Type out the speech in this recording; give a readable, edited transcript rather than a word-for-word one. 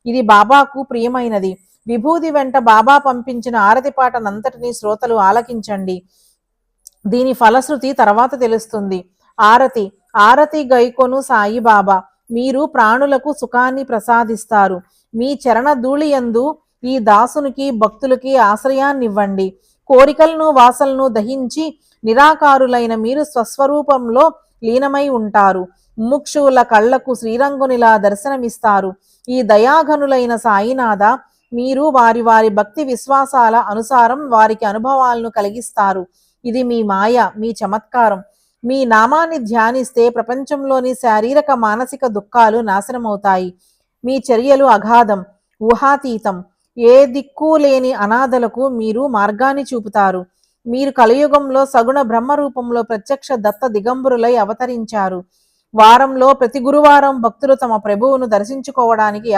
ఇది బాబాకు ప్రియమైనది. విభూది వెంట బాబా పంపించిన ఆరతి పాటనంతటినీ శ్రోతలు ఆలకించండి. దీని ఫలశ్రుతి తర్వాత తెలుస్తుంది. ఆరతి ఆరతి గైకొను సాయిబాబా, మీరు ప్రాణులకు సుఖాన్ని ప్రసాదిస్తారు. మీ చరణ ధూళియందు ఈ దాసునికి భక్తులకి ఆశ్రయాన్నివ్వండి. కోరికలను వాసలను దహించి నిరాకారులైన మీరు స్వస్వరూపంలో లీనమై ఉంటారు. ముముక్షువుల కళ్లకు శ్రీరంగునిలా దర్శనమిస్తారు. ఈ దయాఘనులైన సాయినాథ, మీరు వారి వారి భక్తి విశ్వాసాల అనుసారం వారికి అనుభవాలను కలిగిస్తారు. ఇది మీ మాయ, మీ చమత్కారం. మీ నామాన్ని ధ్యానిస్తే ప్రపంచంలోని శారీరక మానసిక దుఃఖాలు నాశనమవుతాయి. మీ చర్యలు అగాధం, ఊహాతీతం. ఏ దిక్కు లేని అనాథలకు మీరు మార్గాన్ని చూపుతారు. మీరు కలియుగంలో సగుణ బ్రహ్మ రూపంలో ప్రత్యక్ష దత్త దిగంబరులై అవతరించారు. వారంలో ప్రతి గురువారం భక్తులు తమ ప్రభువును దర్శించుకోవడానికి